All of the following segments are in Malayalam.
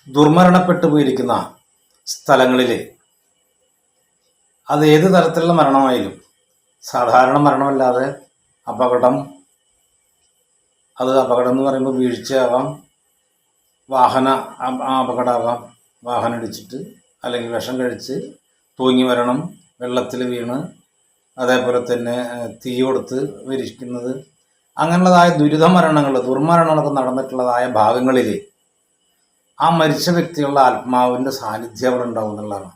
ദുർമരണപ്പെട്ടു പോയിരിക്കുന്ന സ്ഥലങ്ങളിൽ അത് ഏത് തരത്തിലുള്ള മരണമായാലും സാധാരണ മരണമല്ലാതെ അപകടം, അത് അപകടം എന്ന് പറയുമ്പോൾ വീഴ്ചയാവാം, വാഹന അപകടമാകാം, വാഹനം ഇടിച്ചിട്ട് അല്ലെങ്കിൽ വിഷം കഴിച്ച് തൂങ്ങി വരണം, വെള്ളത്തിൽ വീണ്, അതേപോലെ തന്നെ തീ കൊടുത്ത് മരിക്കുന്നത്, അങ്ങനെയുള്ളതായ ദുരിത മരണങ്ങൾ, ദുർമരണങ്ങളൊക്കെ നടന്നിട്ടുള്ളതായ ഭാഗങ്ങളിൽ ആ മരിച്ച വ്യക്തികളുടെ ആത്മാവിൻ്റെ സാന്നിധ്യം അവിടെ ഉണ്ടാവും എന്നുള്ളതാണ്.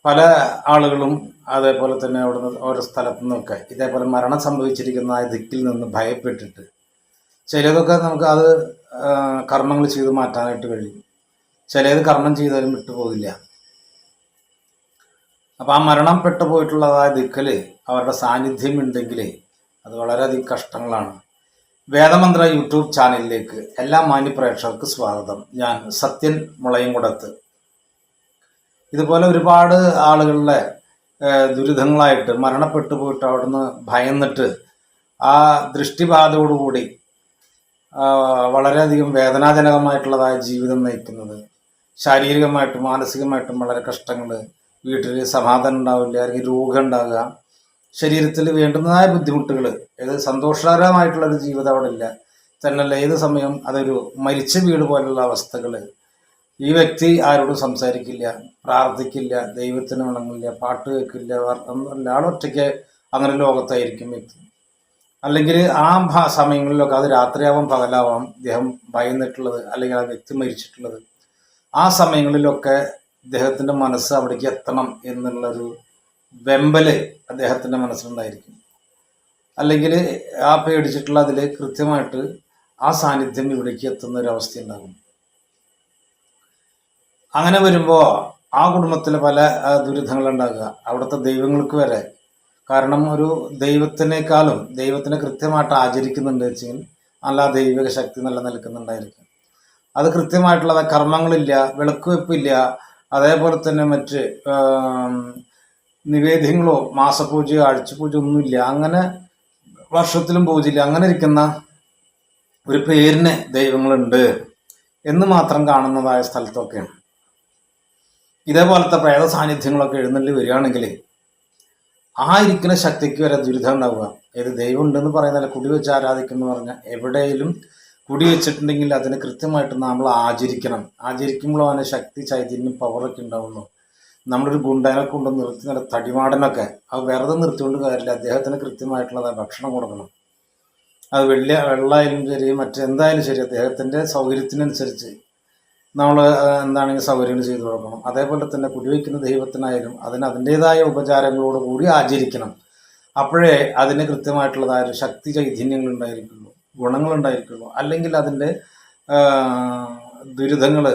പല ആളുകളും അതേപോലെ തന്നെ അവിടുന്ന് ഓരോ സ്ഥലത്തു നിന്നൊക്കെ ഇതേപോലെ മരണം സംഭവിച്ചിരിക്കുന്ന ആ ദിക്കിൽ നിന്ന് ഭയപ്പെട്ടിട്ട് ചിലതൊക്കെ നമുക്ക് അത് കർമ്മങ്ങൾ ചെയ്ത് മാറ്റാനായിട്ട് കഴിയും, ചിലത് കർമ്മം ചെയ്താലും വിട്ടുപോകില്ല. അപ്പം ആ മരണപ്പെട്ടു പോയിട്ടുള്ളതായ ദിക്കിൽ അവരുടെ സാന്നിധ്യം ഉണ്ടെങ്കിൽ അത് വളരെയധികം കഷ്ടങ്ങളാണ്. വേദമന്ത്ര യൂട്യൂബ് ചാനലിലേക്ക് എല്ലാ മാന്യപ്രേക്ഷകർക്ക് സ്വാഗതം. ഞാൻ സത്യൻ മുളയംകുടത്ത്. ഇതുപോലെ ഒരുപാട് ആളുകളുടെ ദുരിതങ്ങളായിട്ട് മരണപ്പെട്ടു പോയിട്ട് അവിടുന്ന് ഭയന്നിട്ട് ആ ദൃഷ്ടിബാധയോടുകൂടി വളരെയധികം വേദനാജനകമായിട്ടുള്ളതായ ജീവിതം നയിക്കുന്നത്, ശാരീരികമായിട്ടും മാനസികമായിട്ടും വളരെ കഷ്ടങ്ങൾ, വീട്ടിൽ സമാധാനം ഉണ്ടാവില്ല, അല്ലെങ്കിൽ രോഗം ഉണ്ടാകുക, ശരീരത്തിൽ വേണ്ടുന്നതായ ബുദ്ധിമുട്ടുകൾ, ഏത് സന്തോഷകരമായിട്ടുള്ളൊരു ജീവിതം അവിടെ ഇല്ല തന്നെയല്ല, ഏത് സമയം അതൊരു മരിച്ച വീട് പോലുള്ള അവസ്ഥകൾ. ഈ വ്യക്തി ആരോടും സംസാരിക്കില്ല, പ്രാർത്ഥിക്കില്ല, ദൈവത്തിന് വണങ്ങില്ല, പാട്ട് കേൾക്കില്ല, ആളൊറ്റയ്ക്ക് അങ്ങനെ ലോകത്തായിരിക്കും വ്യക്തി. അല്ലെങ്കിൽ ആ സമയങ്ങളിലൊക്കെ അത് രാത്രിയാവാം പകലാവാം ഇദ്ദേഹം ഭയന്നിട്ടുള്ളത്, അല്ലെങ്കിൽ ആ വ്യക്തി മരിച്ചിട്ടുള്ളത്. ആ സമയങ്ങളിലൊക്കെ അദ്ദേഹത്തിൻ്റെ മനസ്സ് അവിടേക്ക് എത്തണം എന്നുള്ളൊരു വെമ്പല് അദ്ദേഹത്തിൻ്റെ മനസ്സിലുണ്ടായിരിക്കും. അല്ലെങ്കിൽ ആ പേടിച്ചിട്ടുള്ള അതിൽ കൃത്യമായിട്ട് ആ സാന്നിധ്യം ഇവിടേക്ക് എത്തുന്ന ഒരു അവസ്ഥ ഉണ്ടാകും. അങ്ങനെ വരുമ്പോൾ ആ കുടുംബത്തിൽ പല ദുരിതങ്ങളുണ്ടാകുക, അവിടുത്തെ ദൈവങ്ങൾക്ക് വരെ. കാരണം ഒരു ദൈവത്തിനേക്കാളും ദൈവത്തിനെ കൃത്യമായിട്ട് ആചരിക്കുന്നുണ്ട് വെച്ചെങ്കിൽ നല്ല ദൈവിക ശക്തി നിലനിൽക്കുന്നുണ്ടായിരിക്കും. അത് കൃത്യമായിട്ടുള്ള കർമ്മങ്ങളില്ല, വിളക്ക് വെപ്പില്ല, അതേപോലെ തന്നെ മറ്റ് നിവേദ്യങ്ങളോ മാസപൂജയോ ആഴ്ചപൂജ ഒന്നുമില്ല, അങ്ങനെ വർഷത്തിലും പൂജയില്ല, അങ്ങനെ ഇരിക്കുന്ന ഒരു പേരിന് ദൈവങ്ങളുണ്ട് എന്ന് മാത്രം കാണുന്നതായ സ്ഥലത്തൊക്കെയാണ് ഇതേപോലത്തെ പ്രേത സാന്നിധ്യങ്ങളൊക്കെ എഴുന്നള്ളി വരികയാണെങ്കിൽ ആ ഇരിക്കുന്ന ശക്തിക്ക് വരെ ദുരിതം ഉണ്ടാവുക. ഏത് ദൈവം ഉണ്ടെന്ന് പറയുന്നില്ല, കുടിവെച്ച് ആരാധിക്കുന്നു പറഞ്ഞാൽ എവിടെയും കുടിവെച്ചിട്ടുണ്ടെങ്കിൽ അതിന് കൃത്യമായിട്ട് നമ്മൾ ആചരിക്കണം. ആചരിക്കുമ്പോൾ അവന് ശക്തി, ചൈതന്യം, പവറൊക്കെ ഉണ്ടാവുള്ളൂ. നമ്മളൊരു ഗുണ്ടനെ കൊണ്ട് നിർത്തി നല്ല തടിമാടനൊക്കെ അത് വെറുതെ നിർത്തിക്കൊണ്ട് കാര്യമില്ല, അദ്ദേഹത്തിന് കൃത്യമായിട്ടുള്ള ഭക്ഷണം കൊടുക്കണം. അത് വെള്ളമായാലും ശരി, മറ്റെന്തായാലും ശരി, അദ്ദേഹത്തിൻ്റെ സൗകര്യത്തിനനുസരിച്ച് നമ്മൾ എന്താണെങ്കിൽ സൗകര്യങ്ങൾ ചെയ്തു കൊടുക്കണം. അതേപോലെ തന്നെ കുടിവയ്ക്കുന്ന ദൈവത്തിനായാലും അതിന് അതിൻ്റേതായ ഉപചാരങ്ങളോട് കൂടി ആചരിക്കണം. അപ്പോഴേ അതിന് കൃത്യമായിട്ടുള്ളതായ ഒരു ശക്തി, ചൈതന്യങ്ങൾ ഉണ്ടായിരിക്കുള്ളൂ, ഗുണങ്ങളുണ്ടായിരിക്കുള്ളൂ. അല്ലെങ്കിൽ അതിൻ്റെ ദുരിതങ്ങൾ,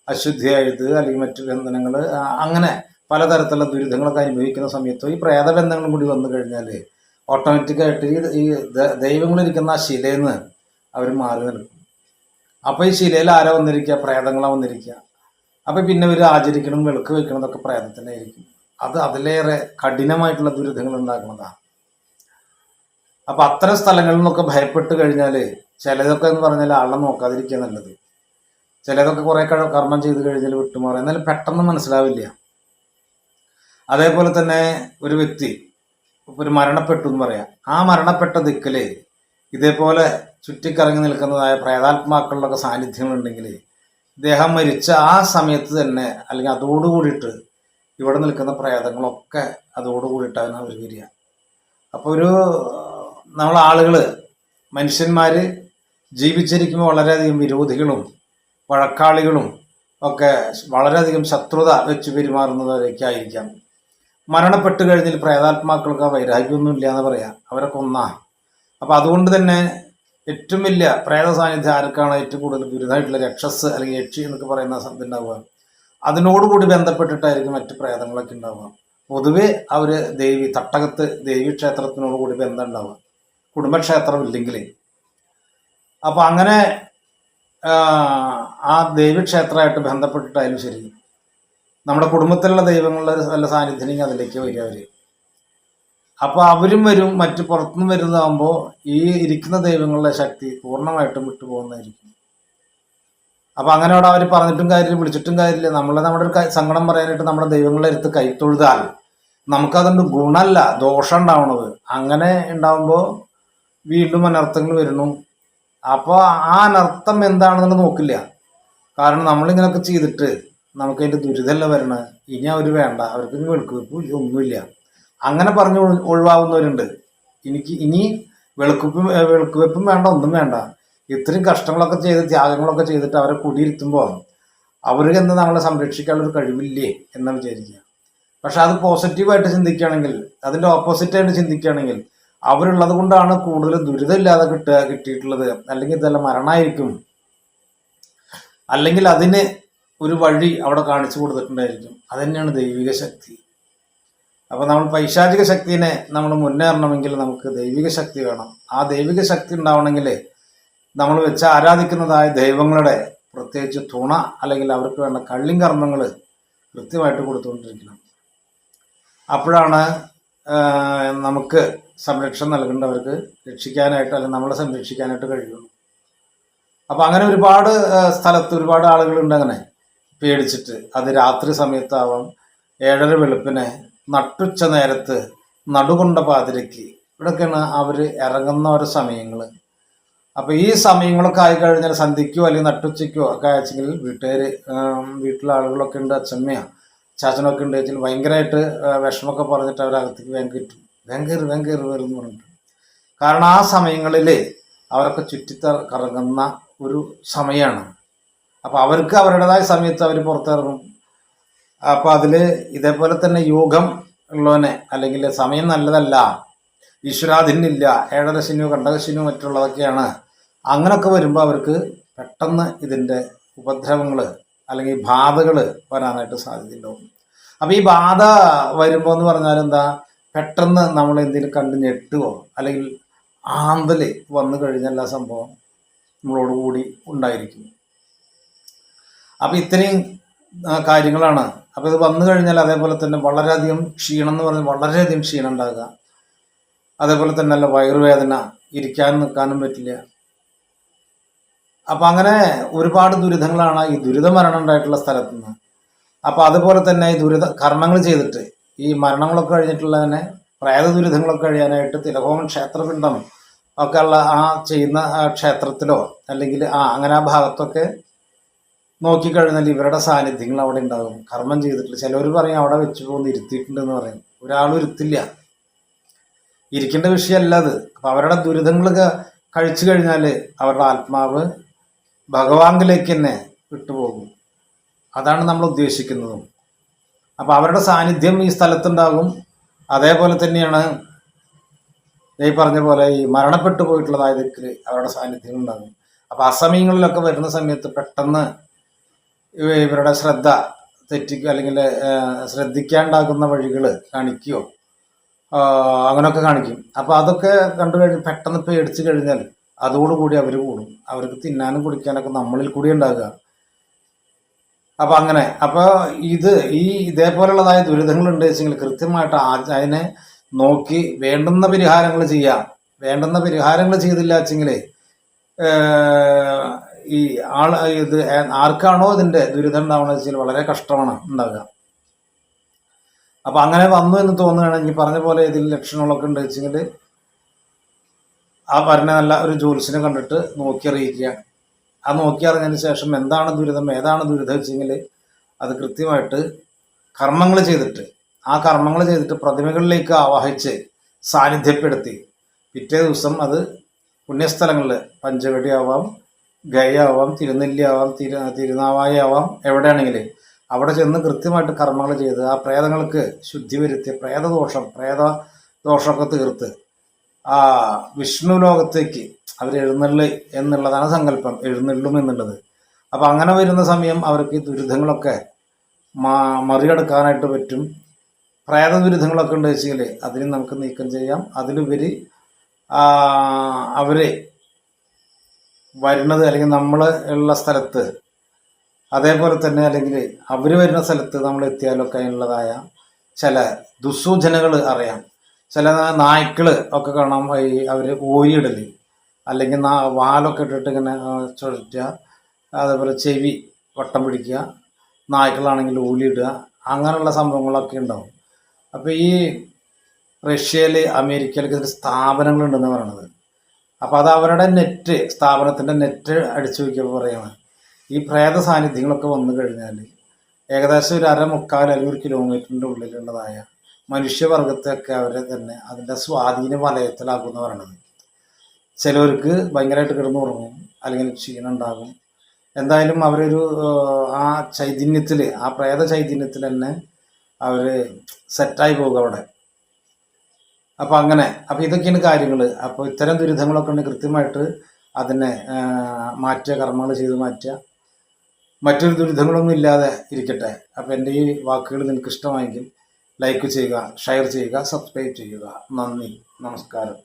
അശുദ്ധിയായത് അല്ലെങ്കിൽ മറ്റു ബന്ധനങ്ങൾ, അങ്ങനെ പലതരത്തിലുള്ള ദുരിതങ്ങളൊക്കെ അനുഭവിക്കുന്ന സമയത്തോ ഈ പ്രേതബന്ധങ്ങളും കൂടി വന്നു കഴിഞ്ഞാൽ ഓട്ടോമാറ്റിക്കായിട്ട് ഈ ദൈവങ്ങളിരിക്കുന്ന ആ ശിലയിൽ നിന്ന് അവർ മാറി നിൽക്കും. അപ്പോൾ ഈ ശിലയിൽ ആരാ വന്നിരിക്കുക? പ്രേതങ്ങളാണ് വന്നിരിക്കുക. അപ്പോൾ പിന്നെ ഇവർ ആചരിക്കണം, വിളക്ക് വയ്ക്കണതൊക്കെ പ്രേതത്തിനായിരിക്കും. അത് അതിലേറെ കഠിനമായിട്ടുള്ള ദുരിതങ്ങൾ ഉണ്ടാക്കുന്നതാണ്. അപ്പം അത്തരം സ്ഥലങ്ങളിൽ നിന്നൊക്കെ ഭയപ്പെട്ട് കഴിഞ്ഞാൽ ചിലതൊക്കെ എന്ന് പറഞ്ഞാൽ ആളെ നോക്കാതിരിക്കുക നല്ലത്. ചിലതൊക്കെ കുറേ കർമ്മം ചെയ്ത് കഴിഞ്ഞാൽ വിട്ടുമാറും, എന്നാലും പെട്ടെന്ന് മനസ്സിലാവില്ല. അതേപോലെ തന്നെ ഒരു വ്യക്തി ഒരു മരണപ്പെട്ടു എന്ന് പറയാം, ആ മരണപ്പെട്ട ദിക്കിൽ ഇതേപോലെ ചുറ്റിക്കറങ്ങി നിൽക്കുന്നതായ പ്രേതാത്മാക്കളുടെ സാന്നിധ്യങ്ങളുണ്ടെങ്കിൽ ഇദ്ദേഹം മരിച്ച ആ സമയത്ത് തന്നെ അല്ലെങ്കിൽ അതോടുകൂടിയിട്ട് ഇവിടെ നിൽക്കുന്ന പ്രേതങ്ങളൊക്കെ അതോടുകൂടിയിട്ടാണ് അവർ വരിക. അപ്പോൾ നമ്മളാളുകൾ, മനുഷ്യന്മാർ ജീവിച്ചിരിക്കുമ്പോൾ വളരെയധികം വിരോധികളും വഴക്കാളികളും ഒക്കെ വളരെയധികം ശത്രുത വെച്ച് പെരുമാറുന്നവരൊക്കെയായിരിക്കാം. മരണപ്പെട്ട് കഴിഞ്ഞാൽ പ്രേതാത്മാക്കൾക്ക് വൈരാഗ്യമൊന്നും ഇല്ല എന്ന് പറയാം, അവരെ കൊന്നാ. അപ്പം അതുകൊണ്ട് തന്നെ ഏറ്റവും വലിയ പ്രേത സാന്നിധ്യം ആർക്കാണ് ഏറ്റവും കൂടുതൽ ദുരിതമായിട്ടുള്ള രക്ഷസ് അല്ലെങ്കിൽ യക്ഷി എന്നൊക്കെ പറയുന്ന ഇതുണ്ടാവുക, അതിനോടുകൂടി ബന്ധപ്പെട്ടിട്ടായിരിക്കും മറ്റ് പ്രേതങ്ങളൊക്കെ ഉണ്ടാവുക. പൊതുവെ അവർ തട്ടകത്ത് ദേവി ക്ഷേത്രത്തിനോടുകൂടി ബന്ധം ഉണ്ടാവുക, കുടുംബക്ഷേത്രം ഇല്ലെങ്കിൽ. അപ്പം അങ്ങനെ ആ ദേവീക്ഷേത്രമായിട്ട് ബന്ധപ്പെട്ടിട്ടായാലും ശരി, നമ്മുടെ കുടുംബത്തിലുള്ള ദൈവങ്ങളുടെ വല്ല സാന്നിധ്യം അതിലേക്ക് വരിക അവർ. അപ്പോൾ അവരും വരും, മറ്റ് പുറത്തുനിന്ന് വരുന്നതാകുമ്പോൾ ഈ ഇരിക്കുന്ന ദൈവങ്ങളുടെ ശക്തി പൂർണ്ണമായിട്ടും വിട്ടുപോകുന്നതായിരിക്കും. അപ്പം അങ്ങനെ അവിടെ അവർ പറഞ്ഞിട്ടും കാര്യമില്ല, വിളിച്ചിട്ടും കാര്യമില്ല. നമ്മുടെ ഒരു സങ്കടം പറയാനായിട്ട് നമ്മുടെ ദൈവങ്ങളെ എടുത്ത് കൈത്തൊഴുതാൽ നമുക്കതുകൊണ്ട് ഗുണമല്ല, ദോഷം ഉണ്ടാവണത്. അങ്ങനെ ഉണ്ടാവുമ്പോൾ വീണ്ടും അനർത്ഥങ്ങൾ വരുന്നു. അപ്പോൾ ആ അനർത്ഥം എന്താണെന്നുള്ളത് നോക്കില്ല. കാരണം നമ്മളിങ്ങനെയൊക്കെ ചെയ്തിട്ട് നമുക്ക് അതിൻ്റെ ദുരിതമല്ല വരണത്. ഇനി അവർ വേണ്ട, അവർക്ക് ഇനി വെളുക്കുവെപ്പ് ഒന്നുമില്ല, അങ്ങനെ പറഞ്ഞ് ഒഴിവാകുന്നവരുണ്ട്. ഇനി വെളുക്കുവെപ്പും വേണ്ട, ഒന്നും വേണ്ട. ഇത്രയും കഷ്ടങ്ങളൊക്കെ ചെയ്ത് ത്യാഗങ്ങളൊക്കെ ചെയ്തിട്ട് അവരെ കുടിയിരുത്തുമ്പോൾ അവർക്ക് എന്താ നമ്മളെ സംരക്ഷിക്കാനുള്ളൊരു കഴിവില്ലേ എന്ന് വിചാരിക്കുക. പക്ഷെ അത് പോസിറ്റീവായിട്ട് ചിന്തിക്കുകയാണെങ്കിൽ, അതിൻ്റെ ഓപ്പോസിറ്റായിട്ട് ചിന്തിക്കുകയാണെങ്കിൽ, അവരുള്ളത് കൊണ്ടാണ് കൂടുതൽ ദുരിതമില്ലാതെ കിട്ടിയിട്ടുള്ളത്. അല്ലെങ്കിൽ ഇതെല്ലാം മരണമായിരിക്കും, അല്ലെങ്കിൽ അതിന് ഒരു വഴി അവിടെ കാണിച്ചു കൊടുത്തിട്ടുണ്ടായിരിക്കും. അത് തന്നെയാണ് ദൈവിക ശക്തി. അപ്പോൾ നമ്മൾ പൈശാചിക ശക്തിനെ നമ്മൾ മുന്നേറണമെങ്കിൽ നമുക്ക് ദൈവിക ശക്തി വേണം. ആ ദൈവിക ശക്തി ഉണ്ടാവണമെങ്കിൽ നമ്മൾ വെച്ച് ആരാധിക്കുന്നതായ ദൈവങ്ങളുടെ പ്രത്യേകിച്ച് തുണ, അല്ലെങ്കിൽ അവർക്ക് വേണ്ട കള്ളിയും കർമ്മങ്ങൾ കൃത്യമായിട്ട് കൊടുത്തുകൊണ്ടിരിക്കണം. അപ്പോഴാണ് നമുക്ക് സംരക്ഷണം നൽകേണ്ടവർക്ക് രക്ഷിക്കാനായിട്ട്, അല്ലെങ്കിൽ നമ്മളെ സംരക്ഷിക്കാനായിട്ട് കഴിയുള്ളൂ. അപ്പം അങ്ങനെ ഒരുപാട് സ്ഥലത്ത് ഒരുപാട് ആളുകളുണ്ട് അങ്ങനെ പേടിച്ചിട്ട്. അത് രാത്രി സമയത്താവാം, 7:30 വെളുപ്പിനെ, നട്ടുച്ച നേരത്ത്, നടുകൊണ്ട പാതിരയ്ക്ക്, ഇവിടെയൊക്കെയാണ് അവർ ഇറങ്ങുന്ന ഓരോ സമയങ്ങൾ. അപ്പോൾ ഈ സമയങ്ങളൊക്കെ ആയിക്കഴിഞ്ഞാൽ സന്ധ്യയ്ക്കോ അല്ലെങ്കിൽ നട്ടുച്ചയ്ക്കോ ഒക്കെ അയച്ചെങ്കിൽ വീട്ടിലെ ആളുകളൊക്കെ ഉണ്ട്, അച്ഛമ്മയോ ചാച്ചനൊക്കെ ഉണ്ട് വെച്ചാൽ ഭയങ്കരമായിട്ട് വിഷമമൊക്കെ പറഞ്ഞിട്ട് അവരകത്തേക്ക് വേഗം കയറി വരും എന്ന് പറഞ്ഞിട്ട്. കാരണം ആ സമയങ്ങളിൽ അവരൊക്കെ കറങ്ങുന്ന ഒരു സമയമാണ്. അപ്പോൾ അവർക്ക് അവരുടേതായ സമയത്ത് അവർ പുറത്തിറങ്ങും. അപ്പോൾ അതിൽ ഇതേപോലെ തന്നെ യോഗം ഉള്ളവനെ, അല്ലെങ്കിൽ സമയം നല്ലതല്ല, ഈശ്വരാധീനില്ല, 7:30 ശനിയോ കണ്ടകശനിയോ മറ്റുള്ളതൊക്കെയാണ്, അങ്ങനെയൊക്കെ വരുമ്പോൾ അവർക്ക് പെട്ടെന്ന് ഇതിൻ്റെ ഉപദ്രവങ്ങൾ അല്ലെങ്കിൽ ബാധകൾ വരാനായിട്ട് സാധ്യതയുണ്ടാവും. അപ്പോൾ ഈ ബാധ വരുമ്പോൾ എന്ന് പറഞ്ഞാൽ എന്താ, പെട്ടെന്ന് നമ്മൾ എന്തെങ്കിലും കണ്ട് ഞെട്ടുകയോ അല്ലെങ്കിൽ ആന്തൽ വന്നു കഴിഞ്ഞാൽ ആ സംഭവം നമ്മളോടുകൂടി ഉണ്ടായിരിക്കും. അപ്പം ഇത്രയും കാര്യങ്ങളാണ്. അപ്പോൾ ഇത് വന്നു കഴിഞ്ഞാൽ അതേപോലെ തന്നെ വളരെയധികം ക്ഷീണം എന്ന് പറഞ്ഞാൽ വളരെയധികം ക്ഷീണം ഉണ്ടാകുക. അതേപോലെ തന്നെ നല്ല വയറുവേദന, ഇരിക്കാനും നിൽക്കാനും പറ്റില്ല. അപ്പം അങ്ങനെ ഒരുപാട് ദുരിതങ്ങളാണ് ഈ ദുരിതമരണം ഉണ്ടായിട്ടുള്ള സ്ഥലത്ത് നിന്ന്. അപ്പോൾ അതുപോലെ തന്നെ ഈ കർമ്മങ്ങൾ ചെയ്തിട്ട് ഈ മരണങ്ങളൊക്കെ കഴിഞ്ഞിട്ടുള്ളതിനെ പ്രേത ദുരിതങ്ങളൊക്കെ കഴിയാനായിട്ട് തിലഹോമം ക്ഷേത്രപിണ്ഡം ഒക്കെ ഉള്ള ആ ചെയ്യുന്ന ക്ഷേത്രത്തിലോ അല്ലെങ്കിൽ അങ്ങനെ ആ ഭാഗത്തൊക്കെ നോക്കിക്കഴിഞ്ഞാൽ ഇവരുടെ സാന്നിധ്യങ്ങൾ അവിടെ ഉണ്ടാകും. കർമ്മം ചെയ്തിട്ടില്ല, ചിലവർ പറയും അവിടെ വെച്ച് പോകുന്ന ഇരുത്തിയിട്ടുണ്ടെന്ന് പറയും. ഒരാളും ഇരുത്തില്ല, ഇരിക്കേണ്ട വിഷയമല്ല അത്. അപ്പം അവരുടെ ദുരിതങ്ങളൊക്കെ കഴിച്ചു കഴിഞ്ഞാൽ അവരുടെ ആത്മാവ് ഭഗവാങ്കിലേക്ക് തന്നെ വിട്ടുപോകും. അതാണ് നമ്മൾ ഉദ്ദേശിക്കുന്നതും. അപ്പം അവരുടെ സാന്നിധ്യം ഈ സ്ഥലത്തുണ്ടാകും. അതേപോലെ തന്നെയാണ് ഈ പറഞ്ഞ പോലെ ഈ മരണപ്പെട്ടു പോയിട്ടുള്ളതായ ദിക്കിൽ അവരുടെ സാന്നിധ്യം ഉണ്ടാകും. അപ്പം അസമയങ്ങളിലൊക്കെ വരുന്ന സമയത്ത് പെട്ടെന്ന് ഇവരുടെ ശ്രദ്ധ തെറ്റിക്കുക, അല്ലെങ്കിൽ ശ്രദ്ധിക്കാണ്ടാകുന്ന വഴികൾ കാണിക്കുകയോ അങ്ങനെയൊക്കെ കാണിക്കും. അപ്പോൾ അതൊക്കെ കണ്ടു കഴിഞ്ഞ് പെട്ടെന്ന് പേടിച്ചു കഴിഞ്ഞാൽ അതോടുകൂടി അവർ കൂടും. അവർക്ക് തിന്നാനും കുടിക്കാനൊക്കെ നമ്മളിൽ കൂടി ഉണ്ടാകുക. അപ്പം അങ്ങനെ അപ്പോൾ ഇതേപോലുള്ളതായ ദുരിതങ്ങളുണ്ട് വെച്ചെങ്കിൽ കൃത്യമായിട്ട് അതിനെ നോക്കി വേണ്ടുന്ന പരിഹാരങ്ങൾ ചെയ്യാം. വേണ്ടുന്ന പരിഹാരങ്ങൾ ചെയ്തില്ല വെച്ചെങ്കിൽ ഈ ആർക്കാണോ ഇതിൻ്റെ ദുരിതം ഉണ്ടാവുന്നത് വെച്ചാൽ വളരെ കഷ്ടമാണ് ഉണ്ടാകുക. അപ്പം അങ്ങനെ വന്നു എന്ന് തോന്നുകയാണെങ്കിൽ പറഞ്ഞ പോലെ ഇതിൽ ലക്ഷണങ്ങളൊക്കെ ഉണ്ട് വെച്ചെങ്കിൽ ആ പറഞ്ഞ നല്ല ഒരു ജ്യോത്സ്യനെ കണ്ടിട്ട് നോക്കി അറിയിക്കുക. ആ നോക്കി അറിഞ്ഞതിന് ശേഷം എന്താണ് ദുരിതം, ഏതാണ് ദുരിതം വെച്ചെങ്കിൽ അത് കൃത്യമായിട്ട് കർമ്മങ്ങൾ ചെയ്തിട്ട് പ്രതിമകളിലേക്ക് ആവാഹിച്ച് സാന്നിധ്യപ്പെടുത്തി പിറ്റേ ദിവസം അത് പുണ്യസ്ഥലങ്ങളിൽ പഞ്ചവടി ആവാം, ഗയാവാം, തിരുനെല്ലി ആവാം, തിരുനാവായി ആവാം, എവിടെയാണെങ്കിൽ അവിടെ ചെന്ന് കൃത്യമായിട്ട് കർമ്മങ്ങൾ ചെയ്ത് ആ പ്രേതങ്ങൾക്ക് ശുദ്ധി വരുത്തി പ്രേതദോഷമൊക്കെ തീർത്ത് ആ വിഷ്ണു ലോകത്തേക്ക് അവർ എഴുന്നള്ളി എന്നുള്ളതാണ് സങ്കല്പം, എഴുന്നള്ളും എന്നുള്ളത്. അപ്പം അങ്ങനെ വരുന്ന സമയം അവർക്ക് ഈ ദുരിതങ്ങളൊക്കെ മറികടക്കാനായിട്ട് പറ്റും. പ്രേത ദുരിതങ്ങളൊക്കെ ഉണ്ട് വെച്ചാൽ അതിന് നമുക്ക് നീക്കം ചെയ്യാം. അതിലുപരി അവർ വരുന്നത് അല്ലെങ്കിൽ നമ്മൾ ഉള്ള സ്ഥലത്ത്, അതേപോലെ തന്നെ അല്ലെങ്കിൽ അവർ വരുന്ന സ്ഥലത്ത് നമ്മൾ എത്തിയാലൊക്കെ അതിനുള്ളതായ ചില ദുസ്സൂചനകൾ അറിയാം. ചില നായ്ക്കൾ ഒക്കെ കാണാം അവർ ഓരിയിടൽ, അല്ലെങ്കിൽ വാലൊക്കെ ഇട്ടിട്ട് ഇങ്ങനെ ചുഴറ്റുക, അതേപോലെ ചെവി വട്ടം പിടിക്കുക, നായ്ക്കളാണെങ്കിൽ ഊലിയിടുക, അങ്ങനെയുള്ള സംഭവങ്ങളൊക്കെ ഉണ്ടാവും. അപ്പോൾ ഈ റഷ്യയിൽ അമേരിക്കയിലൊക്കെ ഇതിൽ സ്ഥാപനങ്ങളുണ്ടെന്ന് പറയണത്. അപ്പോൾ അത് അവരുടെ നെറ്റ്, സ്ഥാപനത്തിൻ്റെ നെറ്റ് അടിച്ചു നോക്കിയപ്പോൾ പറയുകയാണ് ഈ പ്രേത സാന്നിധ്യങ്ങളൊക്കെ വന്നു കഴിഞ്ഞാൽ ഏകദേശം ഒരു മുക്കാൽ അല്ലെങ്കിൽ 1 കിലോമീറ്ററിൻ്റെ ഉള്ളിലുള്ളതായ മനുഷ്യവർഗത്തെയൊക്കെ അവരെ തന്നെ അതിൻ്റെ സ്വാധീന വലയത്തിലാക്കുമെന്ന് പറയണത്. ചിലവർക്ക് ഭയങ്കരമായിട്ട് കിടന്നുറങ്ങും, അല്ലെങ്കിൽ ക്ഷീണം ഉണ്ടാകും. എന്തായാലും അവരൊരു ആ ചൈതന്യത്തിൽ, ആ പ്രേത ചൈതന്യത്തിൽ തന്നെ അവർ സെറ്റായി പോകുക അവിടെ. അപ്പോൾ അങ്ങനെ, അപ്പോൾ ഇതൊക്കെയാണ് കാര്യങ്ങൾ. അപ്പോൾ ഇത്തരം ദുരിതങ്ങളൊക്കെ ഉണ്ടെങ്കിൽ കൃത്യമായിട്ട് അതിനെ മാറ്റുക, കർമ്മങ്ങൾ ചെയ്ത് മാറ്റുക. മറ്റൊരു ദുരിതങ്ങളൊന്നും ഇല്ലാതെ ഇരിക്കട്ടെ. അപ്പോൾ എൻ്റെ ഈ വാക്കുകൾ നിങ്ങൾക്ക് ഇഷ്ടമായെങ്കിൽ ലൈക്ക് ചെയ്യുക, ഷെയർ ചെയ്യുക, സബ്സ്ക്രൈബ് ചെയ്യുക. നന്ദി, നമസ്കാരം.